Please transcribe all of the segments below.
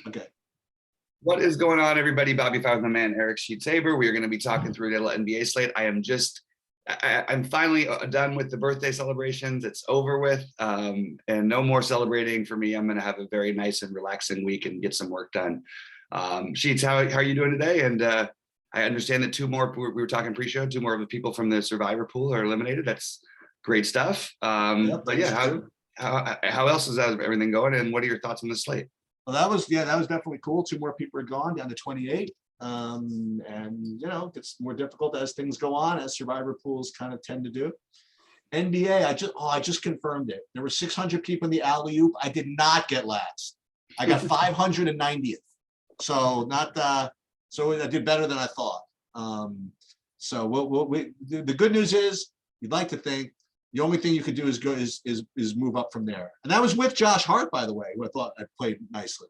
Okay. What is going on, everybody? BobbyFi with my man Eric Sheets-Haber. We are going to be talking through the NBA slate. I'm finally done with the birthday celebrations. It's over with, and no more celebrating for me. I'm going to have a very nice and relaxing week and get some work done. Sheets, how are you doing today? And I understand that two more, we were talking pre-show, two more of the people from the Survivor pool are eliminated. That's great stuff. But yeah, how else is everything going? And what are your thoughts on the slate? Well, that was definitely cool. Two more people are gone, down to 28. And you know, it's more difficult as things go on, as Survivor pools kind of tend to do. NBA, I just confirmed it. There were 600 people in the alley-oop. I did not get last. I got 590th. So so I did better than I thought. So the good news is, you'd like to think the only thing you could do is move up from there. And that was with Josh Hart, by the way, who I thought I played nicely.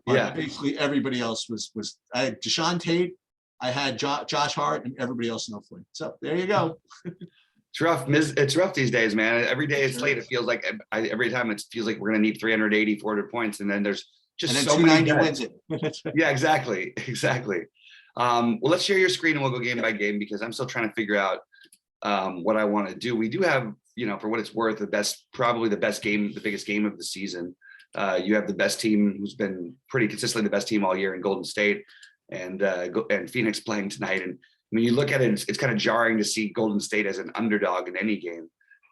But yeah, basically everybody else was I had Deshaun Tate, I had Josh Hart, and everybody else no fling. So there you go. It's rough. It's rough these days, man. Every day it's late. It feels like every time it feels like we're gonna need 380, 400 points, and then there's just so many wins it. Yeah, exactly. Well, let's share your screen and we'll go game by game, because I'm still trying to figure out what I want to do. We do have, you know, for what it's worth, probably the best game, the biggest game of the season. You have the best team, who's been pretty consistently the best team all year, in Golden State, and Phoenix playing tonight. And I mean, you look at it, it's kind of jarring to see Golden State as an underdog in any game.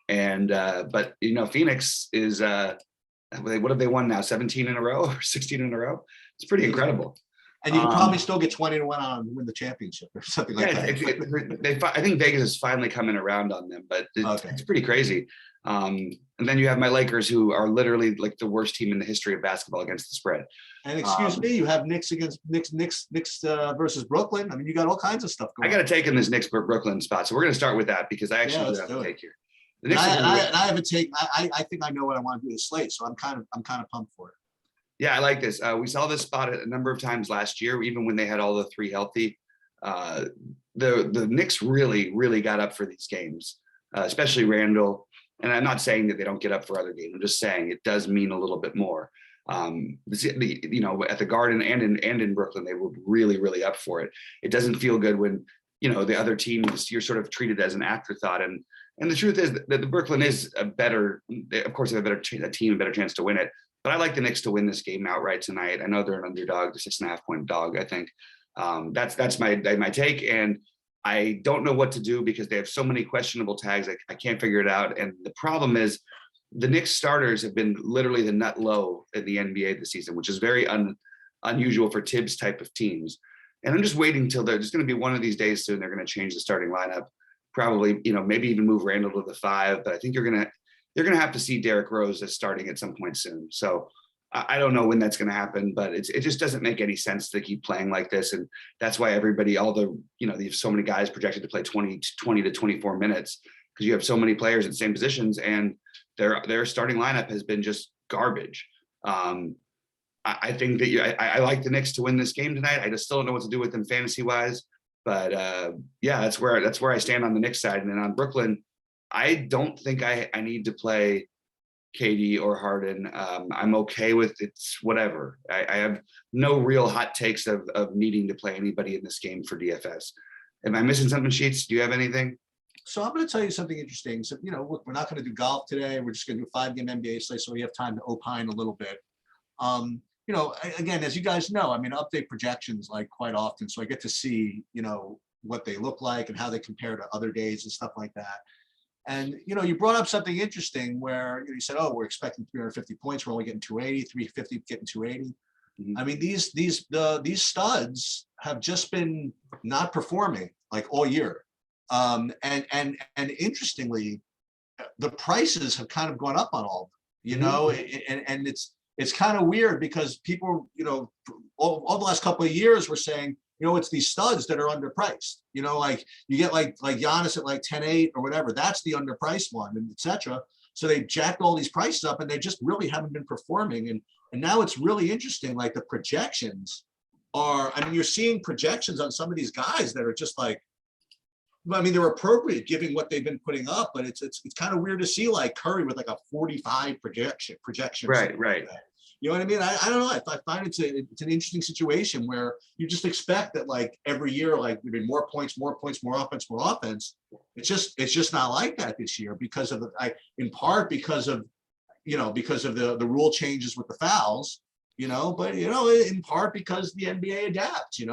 And but you know, Phoenix is what have they won now? 17 in a row or 16 in a row? It's pretty incredible. And you can probably still get 20 to 1 on win the championship or something like that. I think Vegas is finally coming around on them, but it's pretty crazy. And then you have my Lakers, who are literally like the worst team in the history of basketball against the spread. And excuse me, you have Knicks versus Brooklyn. I mean, you got all kinds of stuff going on. I got to take in this Knicks Brooklyn spot, so we're going to start with that, because I actually have a take here. I have a take. I think I know what I want to do this slate, so I'm kind of pumped for it. Yeah, I like this. We saw this spot a number of times last year, even when they had all the three healthy. The Knicks really got up for these games, especially Randall. And I'm not saying that they don't get up for other games. I'm just saying it does mean a little bit more. You know, at the Garden and in Brooklyn, they were really up for it. It doesn't feel good when, you know, the other team, you're sort of treated as an afterthought. And the truth is that the Brooklyn is of course, they have a better chance to win it. But I like the Knicks to win this game outright tonight. I know they're an underdog, the 6.5 point dog, I think. That's my take. And I don't know what to do, because they have so many questionable tags. I can't figure it out. And the problem is, the Knicks starters have been literally the nut low in the NBA this season, which is very unusual for Tibbs type of teams. And I'm just waiting till there's going to be one of these days soon. They're going to change the starting lineup, probably, you know, maybe even move Randall to the 5. But I think you're going to have to see Derrick Rose as starting at some point soon. So I don't know when that's going to happen, but it just doesn't make any sense to keep playing like this. And that's why you have so many guys projected to play 20 to 24 minutes, because you have so many players in the same positions, and their starting lineup has been just garbage. I think that I like the Knicks to win this game tonight. I just still don't know what to do with them fantasy wise, but yeah, that's where I stand on the Knicks side. And then on Brooklyn, I don't think I need to play KD or Harden. I'm okay with it's whatever. I have no real hot takes of needing to play anybody in this game for DFS. Am I missing something, Sheets? Do you have anything? So I'm going to tell you something interesting. So, you know, look, we're not going to do golf today. We're just going to do a 5-game NBA slate, so we have time to opine a little bit. You know, again, as you guys know, I mean, I update projections like quite often, so I get to see, you know, what they look like and how they compare to other days and stuff like that. And, you know, you brought up something interesting where you said, oh, we're expecting 350 points. We're only getting 280, 350 getting 280. Mm-hmm. I mean, these studs have just been not performing like all year. And interestingly, the prices have kind of gone up on all of them, you know, and it's kind of weird, because people, you know, all the last couple of years were saying, you know, it's these studs that are underpriced. You know, like you get like Giannis at like 10.8 or whatever. That's the underpriced one, and etc. So they jacked all these prices up, and they just really haven't been performing. And now it's really interesting. Like the projections are, I mean, you're seeing projections on some of these guys that are just like, I mean, they're appropriate given what they've been putting up, but it's kind of weird to see like Curry with like a 45 projection. Right. You know what I mean? I don't know. I find it's an interesting situation where you just expect that like every year, like there'd be more points, more offense, more offense. It's just not like that this year because of in part because of the rule changes with the fouls, but in part because the NBA adapts, and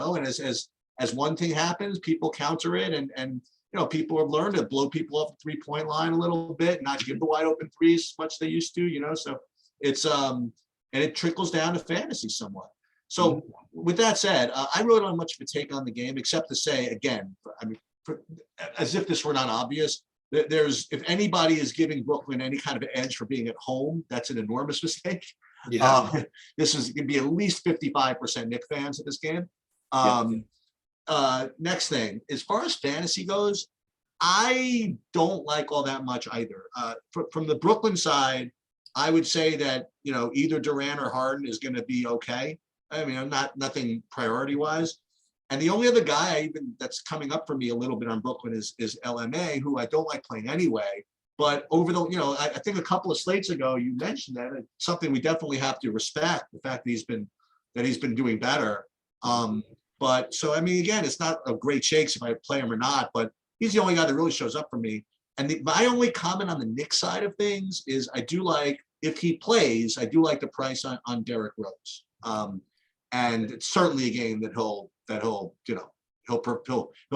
as one thing happens, people counter it, and people have learned to blow people off the 3-point line a little bit, not give the wide open threes as much as they used to, so it's and it trickles down to fantasy somewhat. So with that said, I really don't have much of a take on the game, except to say, again, as if this were not obvious, if anybody is giving Brooklyn any kind of edge for being at home, that's an enormous mistake. Yeah. This is going to be at least 55% Knicks fans at this game. Next thing, as far as fantasy goes, I don't like all that much either. From the Brooklyn side, I would say that, either Durant or Harden is going to be okay. I mean, nothing priority wise. And the only other guy that's coming up for me a little bit on Brooklyn is LMA, who I don't like playing anyway. But I think a couple of slates ago, you mentioned that it's something we definitely have to respect, the fact that he's been doing better. But so, I mean, again, it's not a great shakes if I play him or not, but he's the only guy that really shows up for me. And my only comment on the Knicks side of things is if he plays, I do like the price on Derrick Rose. And it's certainly a game that he'll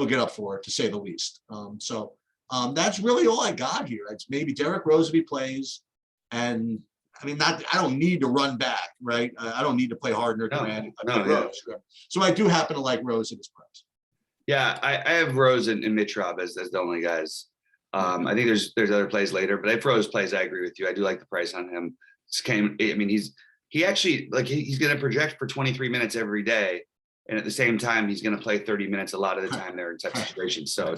get up for it, to say the least. So that's really all I got here. It's maybe Derrick Rose if he plays, and I mean, I don't need to run back, right? I don't need to play Harden or Durant. Rose. So I do happen to like Rose at his price. Yeah, I have Rose and Mitch Rob as the only guys. I think there's other plays later, but if Rose plays, I agree with you. I do like the price on him. He actually, like, he's going to project for 23 minutes every day, and at the same time, he's going to play 30 minutes a lot of the time there in such situations. So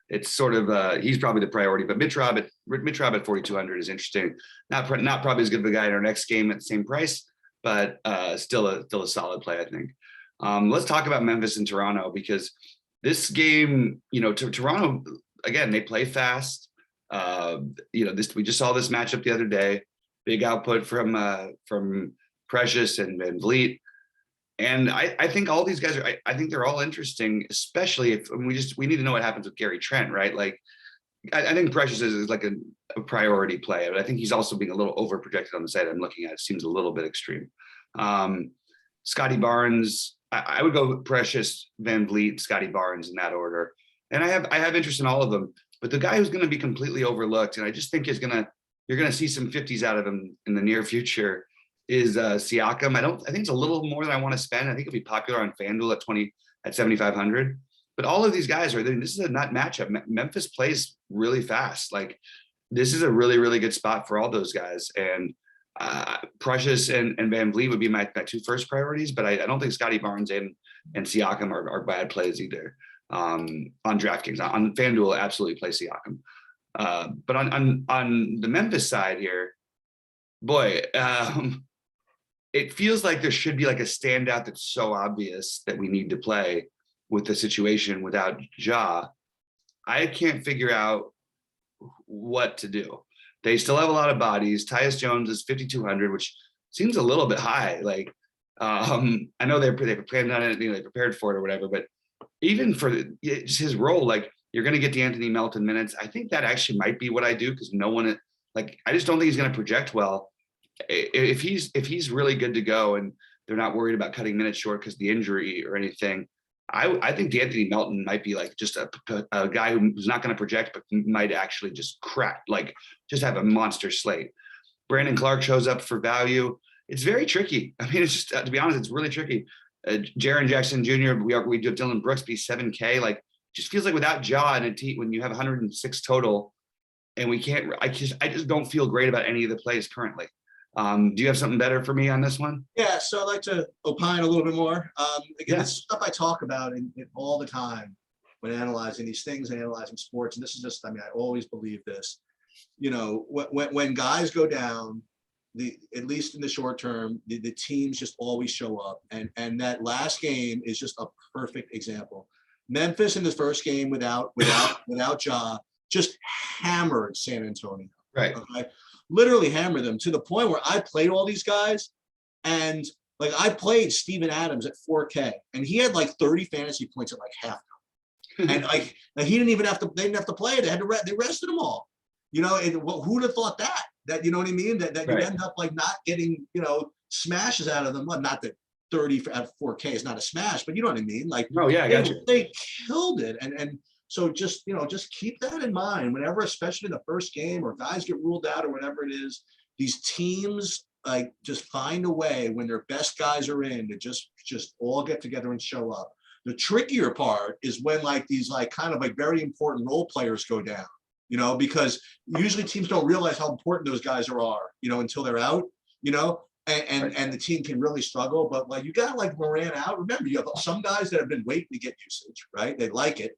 it's sort of he's probably the priority. But Mitch Rob at 4,200 is interesting. Not probably as good of a guy in our next game at the same price, but still a solid play, I think. Let's talk about Memphis and Toronto, because this game, Toronto, again, they play fast. We just saw this matchup the other day. Big output from Precious and Van Vliet. And I think all these guys I think they're all interesting, especially if we need to know what happens with Gary Trent, right? Like, I think Precious is like a priority play, but I think he's also being a little over projected on the site I'm looking at. It seems a little bit extreme. Scotty Barnes, I would go Precious, Van Vliet, Scotty Barnes in that order. And I have interest in all of them, but the guy who's going to be completely overlooked, and I just think you're going to see some 50s out of him in the near future, is Siakam. I think it's a little more than I want to spend. I think it'll be popular on FanDuel at 7,500. But all of these guys this is a nut matchup. Memphis plays really fast. Like, this is a really, really good spot for all those guys. And Precious and Van Vliet would be my two first priorities, but I don't think Scotty Barnes and Siakam are bad plays either. On DraftKings, on FanDuel, absolutely play Siakam. But on the Memphis side here, boy, it feels like there should be like a standout that's so obvious that we need to play with the situation without Ja. I can't figure out what to do. They still have a lot of bodies. Tyus Jones is 5,200, which seems a little bit high. Like, I know they planned on it, they prepared for it or whatever, but even for just his role, like, you're going to get the Anthony Melton minutes. I think that actually might be what I do, because I just don't think he's going to project well. If he's really good to go and they're not worried about cutting minutes short because of the injury or anything, I think Anthony Melton might be like just a guy who's not going to project, but might actually just crack, like just have a monster slate. Brandon Clark shows up for value. It's very tricky. I mean, it's just, to be honest, it's really tricky. Jaren Jackson Jr., we do Dylan Brooks be 7K. Like, just feels like without Ja and a team, when you have 106 total, and I just don't feel great about any of the plays currently. Do you have something better for me on this one? Yeah, so I'd like to opine a little bit more. Again, This is stuff I talk about all the time when analyzing these things and analyzing sports. And this is just, I always believe this. When guys go down, at least in the short term, the teams just always show up. And that last game is just a perfect example. Memphis in the first game without Ja just hammered San Antonio. Right. Okay. Literally hammered them to the point where I played all these guys And like I played Steven Adams at 4K, and he had like 30 fantasy points at like half. And like he didn't even have to. They didn't have to play. They had to. They rested them all. You know, and who'd have thought that? That you know what I mean? That you'd end up like not getting smashes out of them. Well, not that 30 at 4K is not a smash, but you know what I mean? Like, oh yeah, I got you. They killed it, and so just just keep that in mind whenever, especially in the first game or guys get ruled out or whatever it is. These teams like just find a way when their best guys are in to just all get together and show up. The trickier part is when like these like kind of like very important role players go down, because usually teams don't realize how important those guys are, until they're out, and the team can really struggle. But like you got like Moran out. Remember, you have some guys that have been waiting to get usage, right? They like it,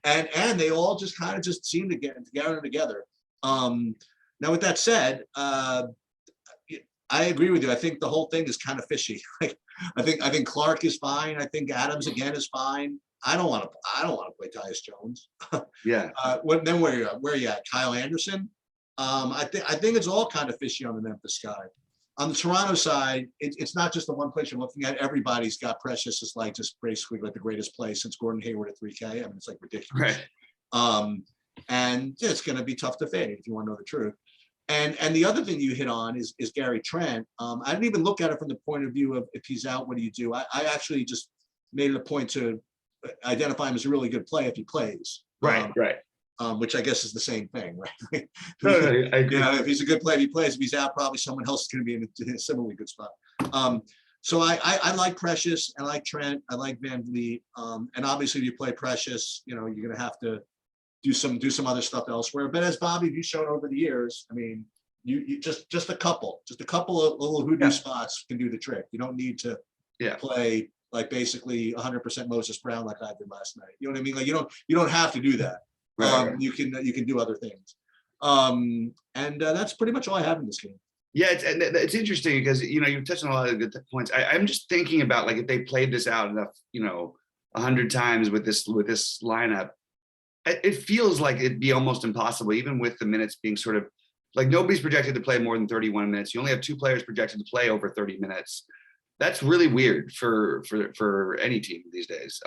and they all just kind of just seem to get together. Now, with that said, I agree with you. I think the whole thing is kind of fishy. Like, I think Clark is fine. I think Adams again is fine. I don't want to play Tyus Jones. Yeah. Then where are you at? Kyle Anderson. I think it's all kind of fishy on the Memphis side. On the Toronto side, it's not just the one place you're looking at. Everybody's got Precious is like just basically like the greatest play since Gordon Hayward at 3K. I mean, it's like ridiculous. Right. And it's going to be tough to fade if you want to know the truth. And the other thing you hit on is Gary Trent. I didn't even look at it from the point of view of if he's out, what do you do? I actually just made it a point to identify him as a really good play if he plays. Right. Which I guess is the same thing, right? No, I agree. If he's a good player, if he plays. If he's out, probably someone else is going to be in a similarly good spot. So I like Precious. I like Trent. I like Van Vliet. And obviously, if you play Precious, you're going to have to do some other stuff elsewhere. But as Bobby, you've shown over the years, I mean, you just a couple of little hoodoo spots can do the trick. You don't need to play like basically 100% Moses Brown like I did last night. You know what I mean? Like you don't have to do that. Right. You can do other things. And that's pretty much all I have in this game. Yeah, it's interesting because you touched on a lot of good points. I'm just thinking about like if they played this out enough, 100 times with this lineup, it feels like it'd be almost impossible, even with the minutes being sort of like nobody's projected to play more than 31 minutes. You only have 2 players projected to play over 30 minutes. That's really weird for any team these days.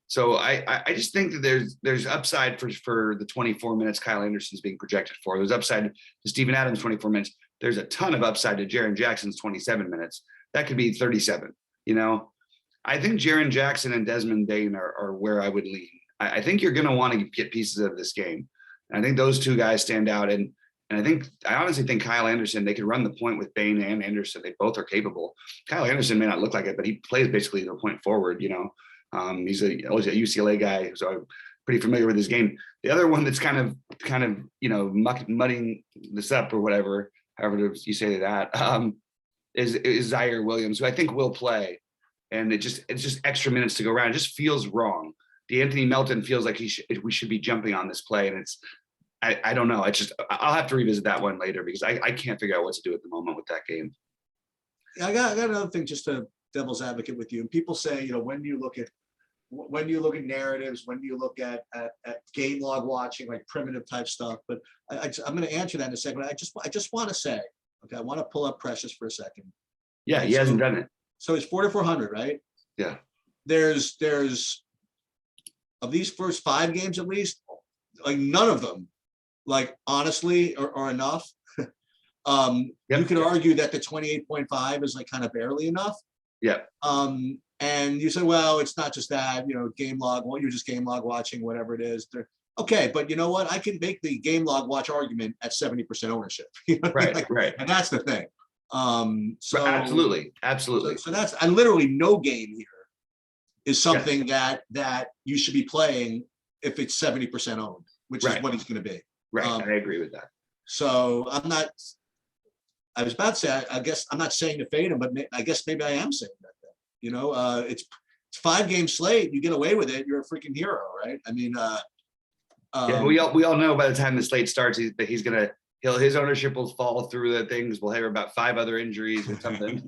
So I just think that there's upside for the 24 minutes Kyle Anderson's being projected for. There's upside to Steven Adams 24 minutes. There's a ton of upside to Jaren Jackson's 27 minutes. That could be 37. I think Jaren Jackson and Desmond Bane are where I would lean. I think you're going to want to get pieces of this game. And I think those 2 guys stand out. And I honestly think Kyle Anderson, they could run the point with Bane and Anderson. They both are capable. Kyle Anderson may not look like it, but he plays basically the point forward, He's always a UCLA guy, so I'm pretty familiar with his game. The other one that's kind of mudding this up or whatever, however you say that, is Zaire Williams, who I think will play. And it's just extra minutes to go around. It just feels wrong. DeAnthony Melton feels like we should be jumping on this play, and I don't know. I'll have to revisit that one later because I can't figure out what to do at the moment with that game. I got another thing, just to devil's advocate with you. And people say, when you look at narratives, when you look at game log watching, like primitive type stuff. But I'm going to answer that in a second. I just want to say, okay, I want to pull up Precious for a second. Yeah, he hasn't done it. So it's 4,400, right? Yeah. There's of these first 5 games at least, like none of them, like honestly, are enough. You could argue that the 28.5 is like kind of barely enough. Yeah. And you say, well, it's not just that, game log, well, you're just game log watching, whatever it is. Okay, but you know what? I can make the game log watch argument at 70% ownership. Right. And that's the thing. So absolutely. So that's literally no game here is something that you should be playing if it's 70% owned, which is what he's going to be. Right. I agree with that. So I was about to say, I guess I'm not saying to fade him, but I guess maybe I am saying that. It's 5-game slate. You get away with it, you're a freaking hero, right? I mean, we all know by the time the slate starts that his ownership will fall through the things. We'll hear about 5 other injuries or something,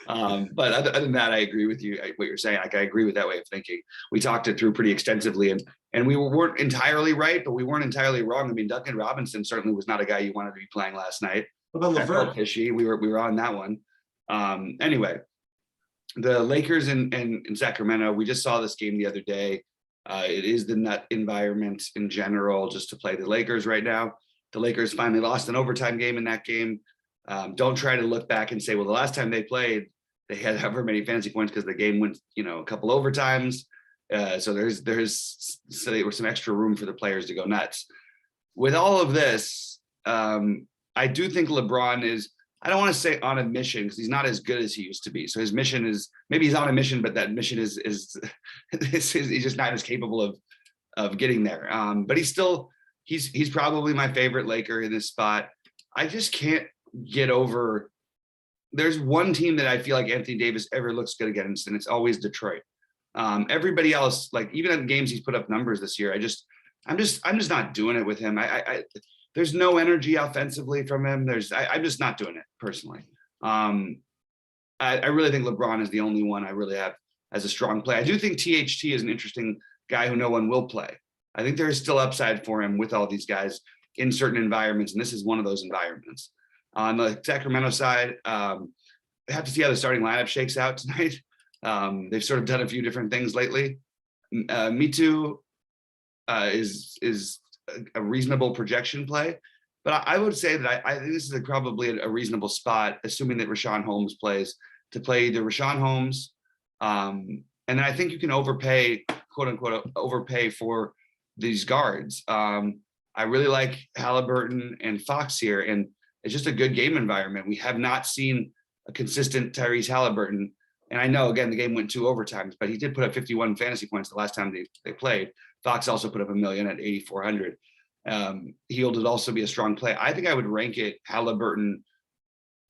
But other than that, I agree with you. What you're saying, like I agree with that way of thinking. We talked it through pretty extensively, and we weren't entirely right, but we weren't entirely wrong. I mean, Duncan Robinson certainly was not a guy you wanted to be playing last night. What about LeVert? Fishy. We were on that one. Anyway, the Lakers in Sacramento, we just saw this game the other day. It is the nut environment in general just to play the Lakers right now. The Lakers finally lost an overtime game in that game. Don't try to look back and say, well, the last time they played, they had however many fantasy points because the game went, a couple overtimes. So there was some extra room for the players to go nuts. With all of this, I do think LeBron is, I don't want to say on a mission because he's not as good as he used to be. So his mission is, maybe he's on a mission, but that mission is he's just not as capable of getting there. But he's probably my favorite Laker in this spot. I just can't get over. There's one team that I feel like Anthony Davis ever looks good against, and it's always Detroit. Everybody else, like even in games he's put up numbers this year, I'm just not doing it with him. There's no energy offensively from him. I'm just not doing it personally. I really think LeBron is the only one I really have as a strong play. I do think THT is an interesting guy who no one will play. I think there is still upside for him with all these guys in certain environments, and this is one of those environments. On the Sacramento side, I have to see how the starting lineup shakes out tonight. They've sort of done a few different things lately. Me Too is a reasonable projection play, but I would say that I think this is probably a reasonable spot, assuming that Rashawn Holmes plays, to play either Rashawn Holmes, and then I think you can overpay, quote unquote, overpay for these guards. I really like Halliburton and Fox here, and it's just a good game environment. We have not seen a consistent Tyrese Halliburton. And I know, again, the game went 2 overtimes, but he did put up 51 fantasy points the last time they played. Fox also put up 1 million at 8,400. Hield would also be a strong play. I think I would rank it Halliburton,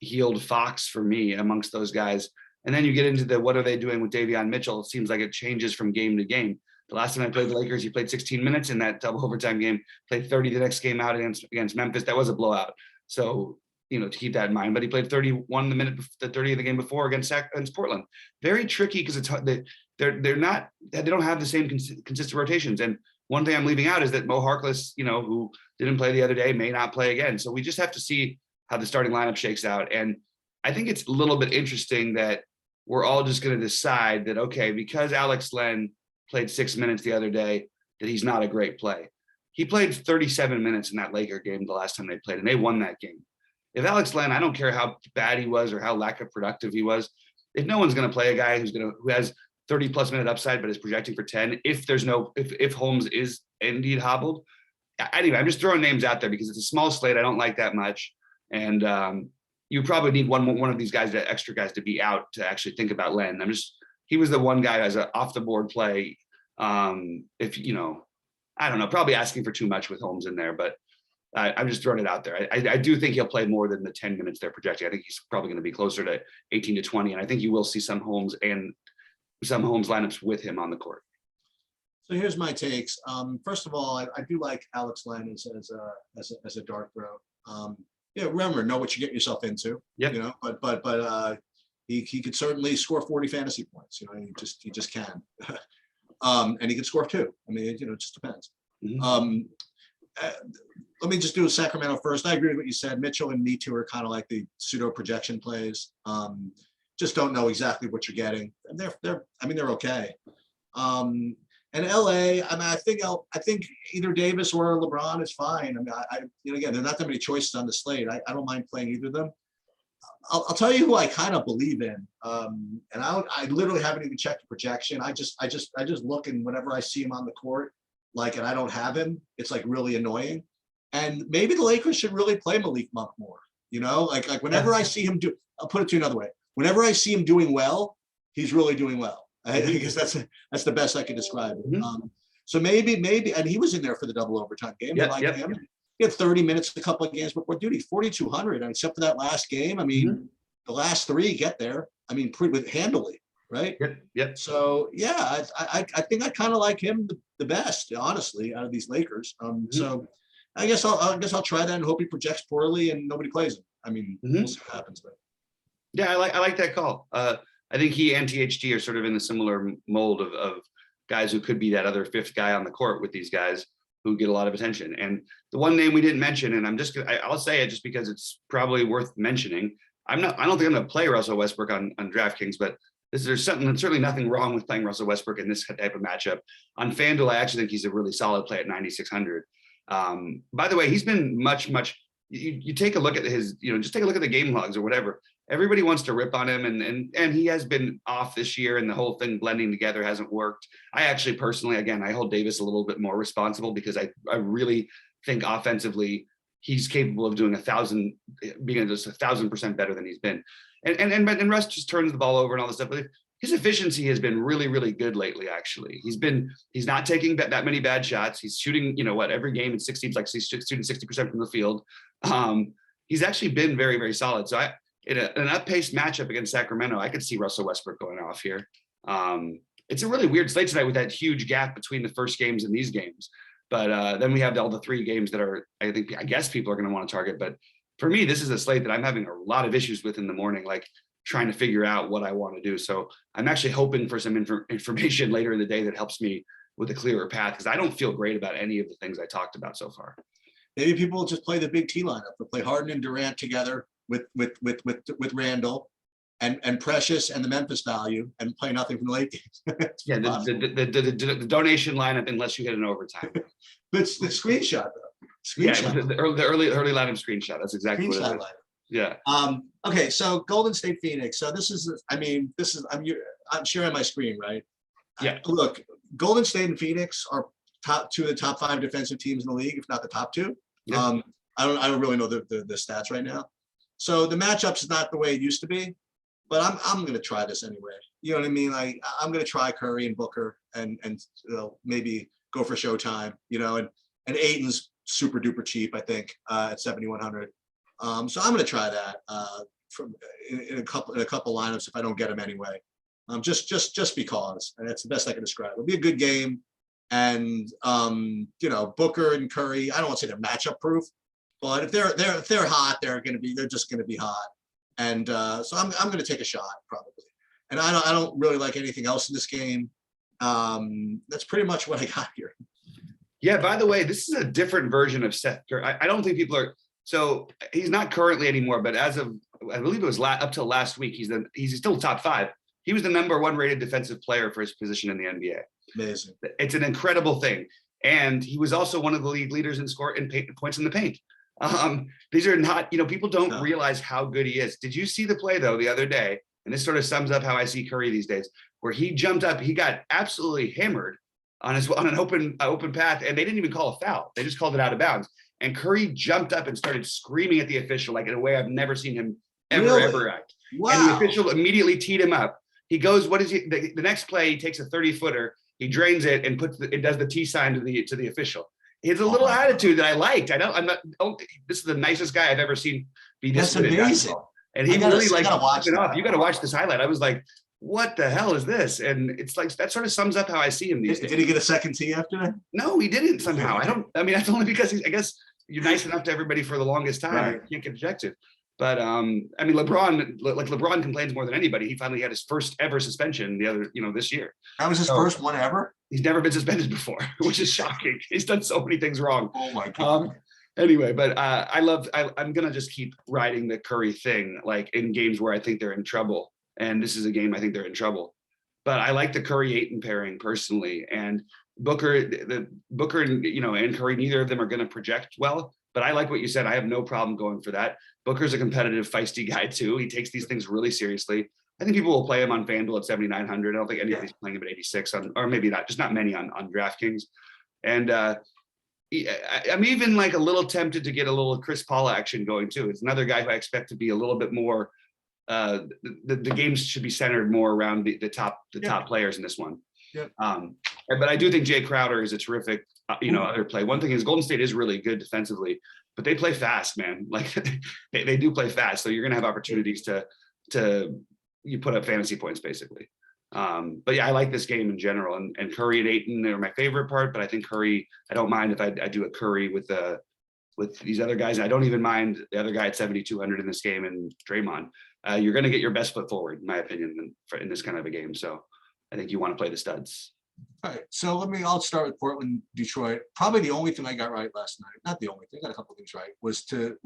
Hield, Fox for me amongst those guys. And then you get into the what are they doing with Davion Mitchell? It seems like it changes from game to game. The last time I played the Lakers, he played 16 minutes in that double overtime game, played 30 the next game out against Memphis. That was a blowout. So, to keep that in mind, but he played 31 the 30 of the game before against Portland. Very tricky because they don't have the same consistent rotations. And one thing I'm leaving out is that Mo Harkless, who didn't play the other day, may not play again. So we just have to see how the starting lineup shakes out. And I think it's a little bit interesting that we're all just going to decide that, okay, because Alex Len played 6 minutes the other day, that he's not a great play. He played 37 minutes in that Laker game the last time they played, and they won that game. If Alex Len, I don't care how bad he was or how lack of productive he was, if no one's going to play a guy who has 30 plus minute upside but is projecting for 10, if Holmes is indeed hobbled. Anyway, I'm just throwing names out there because it's a small slate. I don't like that much, and you probably need one of these guys, extra guys, to be out to actually think about Len. He was the one guy as an off the board play. I don't know, probably asking for too much with Holmes in there, but I'm just throwing it out there. I do think he'll play more than the 10 minutes they're projecting. I think he's probably going to be closer to 18 to 20. And I think you will see some Holmes lineups with him on the court. So here's my takes. First of all, I do like Alex Len as a dart throw. Remember, know what you get yourself into. Yeah. But he could certainly score 40 fantasy points. He just can. And he could score 2. I mean, it just depends. Mm-hmm. Let me just do a Sacramento first. I agree with what you said. Mitchell and Me Too are kind of like the pseudo projection plays. Just don't know exactly what you're getting. And they're okay. And LA, I think either Davis or LeBron is fine. Again, there are not that many choices on the slate. I don't mind playing either of them. I'll tell you who I kind of believe in. And I literally haven't even checked the projection. I just look, and whenever I see him on the court, and I don't have him, it's like really annoying. And maybe the Lakers should really play Malik Monk more. Whenever I see him I'll put it to you another way. Whenever I see him doing well, he's really doing well. I guess that's the best I can describe it. Mm-hmm. So maybe, and he was in there for the double overtime game. Him. He had 30 minutes a couple of games before duty, 4,200. Except for that last game, the last 3 get there. Pretty handily, right? Yep. So yeah, I think I kind of like him the best, honestly, out of these Lakers. So I guess I'll try that and hope he projects poorly and nobody plays him. We'll see what happens. But yeah, I like that call. I think he and THT are sort of in the similar mold of guys who could be that other 5th guy on the court with these guys who get a lot of attention. And the one name we didn't mention, and I'll say it just because it's probably worth mentioning. I don't think I'm going to play Russell Westbrook on DraftKings, but there's certainly nothing wrong with playing Russell Westbrook in this type of matchup. On FanDuel, I actually think he's a really solid play at 9,600. By the way, he's been much. You take a look at his, just take a look at the game logs or whatever. Everybody wants to rip on him, and he has been off this year, and the whole thing blending together hasn't worked. I actually personally, again, I hold Davis a little bit more responsible because I really think offensively he's capable of doing being just 1,000% better than he's been. And Russ just turns the ball over and all this stuff. But his efficiency has been really, really good lately. Actually, he's not taking that many bad shots. He's shooting, every game in 60, like he's shooting 60% from the field. He's actually been very, very solid. So in an up-paced matchup against Sacramento, I could see Russell Westbrook going off here. It's a really weird slate tonight with that huge gap between the first games and these games. But then we have all the 3 games that I guess people are going to want to target. But for me, this is a slate that I'm having a lot of issues with in the morning, like trying to figure out what I want to do. So I'm actually hoping for some information later in the day that helps me with a clearer path, because I don't feel great about any of the things I talked about so far. Maybe people will just play the big T lineup. They'll play Harden and Durant together with Randall and Precious and the Memphis value, and play nothing from the late games. Yeah, the donation lineup, unless you hit an overtime. But it's the screenshot though. Screenshot. Yeah, the early lineup screenshot. That's exactly what it is. Yeah. Okay, so Golden State Phoenix. So this is I'm sharing my screen, right? Yeah. Look, Golden State and Phoenix are two of the top 5 defensive teams in the league, if not the top 2. Yeah. I don't really know the stats right now. So the matchups is not the way it used to be, but I'm going to try this anyway. You know what I mean? Like, I'm going to try Curry and Booker and maybe go for Showtime. And Ayton's super duper cheap, I think, at 7,100. So I'm going to try that in a couple lineups if I don't get him anyway. Just because, and that's the best I can describe. It'll be a good game, and Booker and Curry. I don't want to say they're matchup proof, but if they're hot, they're just going to be hot. And so I'm going to take a shot probably. And I don't really like anything else in this game. That's pretty much what I got here. Yeah. By the way, this is a different version of Seth Curry. I don't think people are. So he's not currently anymore, but as of, I believe it was up till last week, he's still top 5. He was the #1 rated defensive player for his position in the NBA. Amazing. It's an incredible thing. And he was also one of the league leaders in points in the paint. These are not, people don't realize how good he is. Did you see the play though the other day? And this sort of sums up how I see Curry these days, where he jumped up, he got absolutely hammered on an open path, and they didn't even call a foul. They just called it out of bounds. And Curry jumped up and started screaming at the official, like in a way I've never seen him ever act. Wow. And the official immediately teed him up. He goes, the next play, he takes a 30-footer, he drains it and does the T sign to the official. He has a little attitude that I liked. This is the nicest guy I've ever seen be this good. That's amazing. And he really watch it off. You got to watch this highlight. I was like, what the hell is this? And it's like, that sort of sums up how I see him these days. Did he get a second tee after that? No, he didn't somehow. That's only because I guess you're nice enough to everybody for the longest time. Right. You can't get objective. But LeBron complains more than anybody. He finally had his first ever suspension this year. That was his first one ever? He's never been suspended before, which is shocking. He's done so many things wrong. Oh my God. Anyway, but I'm going to just keep riding the Curry thing, like in games where I think they're in trouble. And this is a game I think they're in trouble. But I like the Curry-Ayton pairing personally. And Booker and Curry, neither of them are going to project well. But I like what you said. I have no problem going for that. Booker's a competitive, feisty guy too. He takes these things really seriously. I think people will play him on FanDuel at 7,900. I don't think anybody's playing him at 86, or maybe not, just not many on DraftKings. And I'm even like a little tempted to get a little Chris Paul action going too. It's another guy who I expect to be a little bit more. The games should be centered more around the top players in this one. Yep. But I do think Jay Crowder is a terrific, other play. One thing is Golden State is really good defensively, but they play fast, man. Like they do play fast. So you're going to have opportunities to you put up fantasy points basically. But yeah, I like this game in general, and Curry and Ayton are my favorite part, but I think Curry, I don't mind if I do a Curry with these other guys. I don't even mind the other guy at 7,200 in this game, and Draymond. You're going to get your best foot forward, in my opinion, in this kind of a game. So I think you want to play the studs. All right. So I'll start with Portland, Detroit. Probably the only thing I got right last night, not the only thing, I got a couple of things right, was to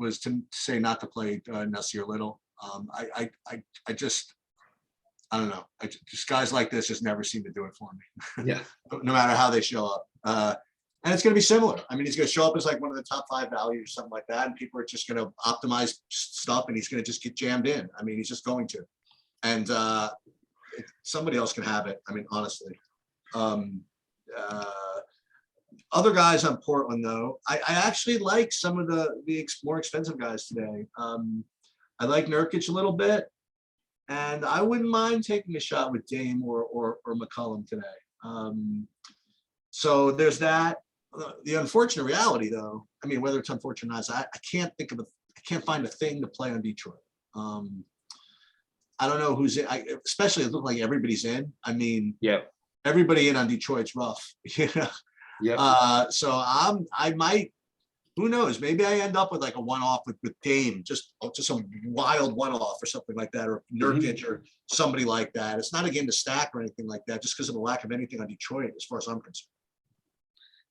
say not to play Nasir Little. I just, I don't know. Just guys like this just never seem to do it for me. Yeah. No matter how they show up. And it's going to be similar. I mean, he's going to show up as like one of the top 5 values or something like that. And people are just going to optimize stuff and he's going to just get jammed in. I mean, he's just going to. And somebody else can have it. I mean, honestly. Other guys on Portland, though, I actually like some of the more expensive guys today. I like Nurkic a little bit. And I wouldn't mind taking a shot with Dame or McCollum today. So there's that. The unfortunate reality, though, I mean, whether it's unfortunate or not, I can't think of I can't find a thing to play on Detroit. I don't know who's in, especially it looked like everybody's in. I mean, everybody in on Detroit's rough. So I might, who knows, maybe I end up with like a one-off with Dame, just some wild one-off or something like that, or Nurkic or somebody like that. It's not a game to stack or anything like that, just because of the lack of anything on Detroit, as far as I'm concerned.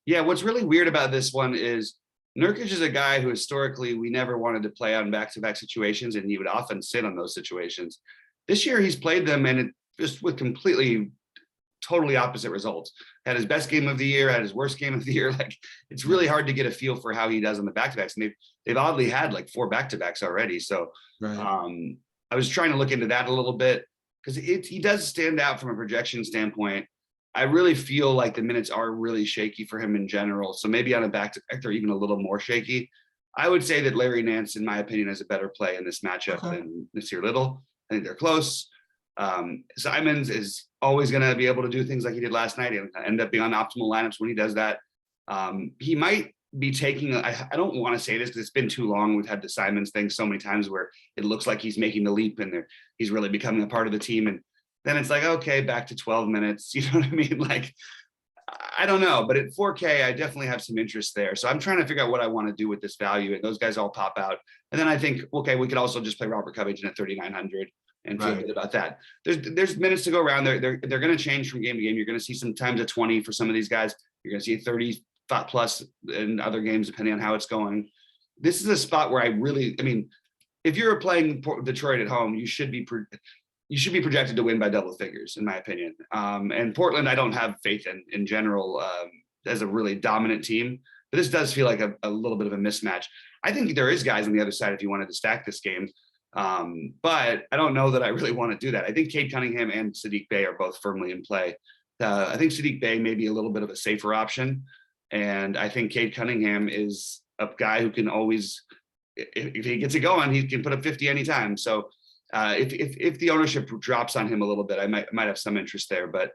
Yeah, what's really weird about this one is Nurkic is a guy who historically we never wanted to play on back-to-back situations, and he would often sit on those situations. This year he's played them, and it just with totally opposite results. Had his best game of the year, had his worst game of the year. Like, it's really hard to get a feel for how he does on the back-to-backs. And they've oddly had like 4 back-to-backs already. So I was trying to look into that a little bit because he does stand out from a projection standpoint. I really feel like the minutes are really shaky for him in general. So maybe on a back-to-back, they're even a little more shaky. I would say that Larry Nance, in my opinion, has a better play in this matchup than Nasir Little. I think they're close. Simons is always going to be able to do things like he did last night and end up being on optimal lineups when he does that. He might be taking, I don't want to say this because it's been too long. We've had the Simons thing so many times where it looks like he's making the leap and he's really becoming a part of the team. And then it's like, okay, back to 12 minutes. You know what I mean? Like, I don't know, but at 4K, I definitely have some interest there. So I'm trying to figure out what I want to do with this value. And those guys all pop out. And then I think, okay, we could also just play Robert Covington at 3,900 and feel good about that. There's minutes to go around. They're going to change from game to game. You're going to see some times at 20 for some of these guys. You're going to see 30 plus in other games, depending on how it's going. This is a spot where I mean, if you're playing Detroit at home, you should be projected to win by double figures, in my opinion. And Portland, I don't have faith in general as a really dominant team. But this does feel like a little bit of a mismatch. I think there is guys on the other side if you wanted to stack this game. But I don't know that I really want to do that. I think Cade Cunningham and Sadiq Bey are both firmly in play. I think Sadiq Bey may be a little bit of a safer option. And I think Cade Cunningham is a guy who can always, if he gets it going, he can put up 50 anytime. So if the ownership drops on him a little bit, I might have some interest there, but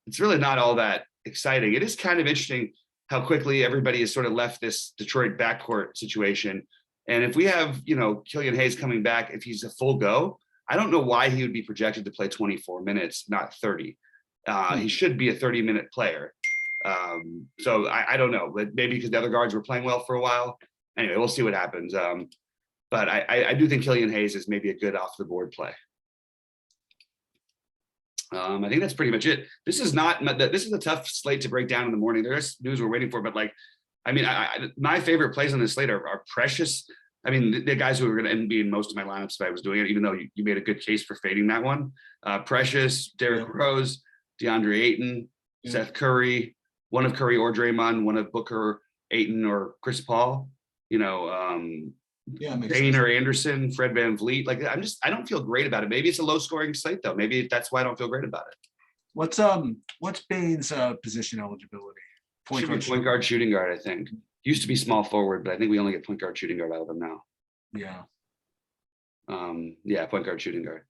it's really not all that exciting. It is kind of interesting how quickly everybody has sort of left this Detroit backcourt situation. And if we have, Killian Hayes coming back, if he's a full go, I don't know why he would be projected to play 24 minutes, not 30. He should be a 30-minute player. So I don't know, but maybe because the other guards were playing well for a while. Anyway, we'll see what happens. But I do think Killian Hayes is maybe a good off-the-board play. I think that's pretty much it. This is a tough slate to break down in the morning. There's news we're waiting for, but my favorite plays on this slate are Precious. I mean, the guys who are going to end be in most of my lineups if I was doing it, even though you made a good case for fading that one. Precious, Derrick Rose, DeAndre Ayton, Seth Curry, one of Curry or Draymond, one of Booker, Ayton, or Chris Paul. Dane or Anderson, Fred VanVleet. I don't feel great about it. Maybe it's a low scoring slate though. Maybe that's why I don't feel great about it. What's Bane's position eligibility? Point guard, shooting guard, I think. Used to be small forward, but I think we only get point guard, shooting guard out of him now. Point guard, shooting guard.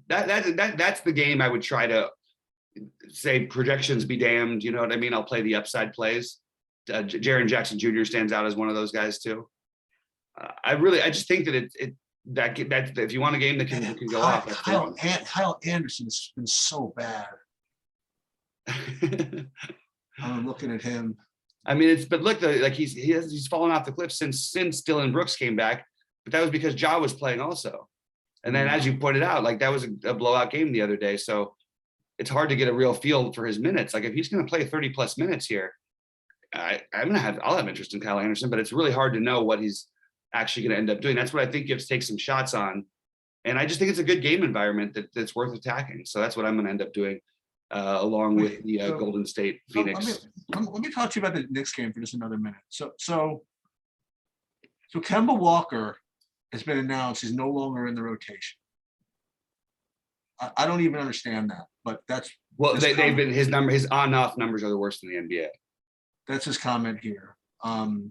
That's the game I would try to say projections be damned. You know what I mean? I'll play the upside plays. Jaren Jackson Jr. stands out as one of those guys too. I just think that that if you want a game that can go off. Kyle Anderson has been so bad. I'm looking at him. I mean, he's fallen off the cliff since Dillon Brooks came back, but that was because Ja was playing also. And then, as you pointed out, that was a blowout game the other day. So it's hard to get a real feel for his minutes. If he's going to play 30 plus minutes here, I'll have interest in Kyle Anderson, but it's really hard to know what he's actually going to end up doing. That's what I think Gibbs takes some shots on. And I just think it's a good game environment that's worth attacking. So that's what I'm going to end up doing along with the Golden State Phoenix. Let me talk to you about the Knicks game for just another minute. So Kemba Walker has been announced. He's no longer in the rotation. I don't even understand that, but that's they've been his on-off numbers are the worst in the NBA. That's his comment here.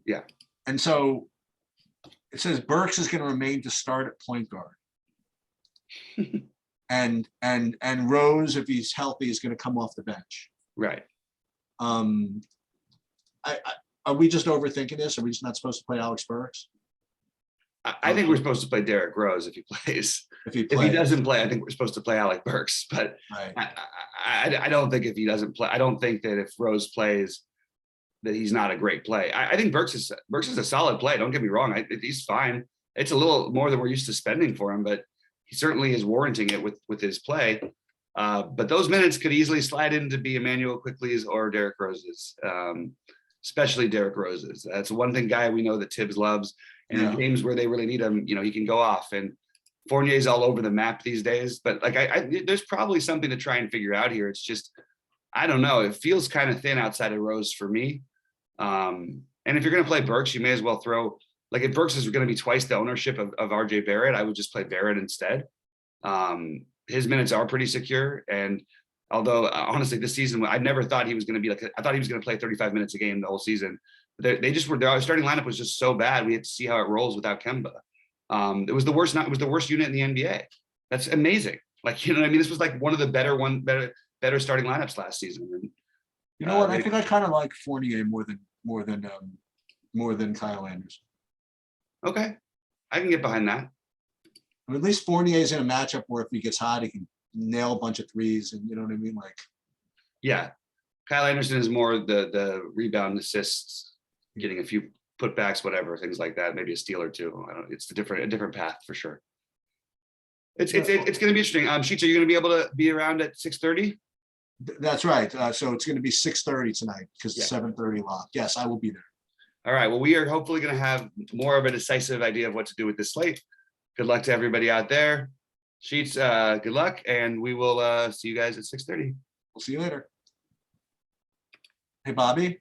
Yeah. And so it says Burks is going to remain to start at point guard. and Rose, if he's healthy, is going to come off the bench. Right. Are we just overthinking this? Are we just not supposed to play Alex Burks? I think we're supposed to play Derrick Rose if he plays. If he doesn't play, I think we're supposed to play Alec Burks. But right. I don't think if he doesn't play, I don't think that if Rose plays, that he's not a great play. I think Burks is a solid play. Don't get me wrong. He's fine. It's a little more than we're used to spending for him, but he certainly is warranting it with his play. But those minutes could easily slide into be Emmanuel Quickley's or Derrick Rose's, especially Derrick Rose's. That's one thing guy we know that Tibbs loves. And in games where they really need him, he can go off. And Fournier's all over the map these days. But like there's probably something to try and figure out here. It's just, I don't know. It feels kind of thin outside of Rose for me. And if you're going to play Burks, you may as well throw, like if Burks is going to be twice the ownership of RJ Barrett, I would just play Barrett instead. His minutes are pretty secure. And although honestly, this season, I never thought he was going to be I thought he was going to play 35 minutes a game the whole season. Their starting lineup was just so bad. We had to see how it rolls without Kemba. It was the worst unit in the NBA. That's amazing. Like, you know what I mean? This was like one of the better starting lineups last season. And, you know what? I think I kind of like Fournier more than Kyle Anderson. Okay. I can get behind that. I mean, at least Fournier's in a matchup where if he gets hot, he can nail a bunch of threes, and you know what I mean? Like, yeah. Kyle Anderson is more the rebound assists, getting a few putbacks, whatever, things like that. Maybe a steal or two. It's a different path for sure. It's going to be interesting. Sheets, are you going to be able to be around at 6:30? That's right. So it's going to be 6:30 tonight because it's 7:30 lock. Yes, I will be there. All right. Well, we are hopefully going to have more of a decisive idea of what to do with this slate. Good luck to everybody out there. Sheets, good luck, and we will see you guys at 6:30. We'll see you later. Hey, Bobby.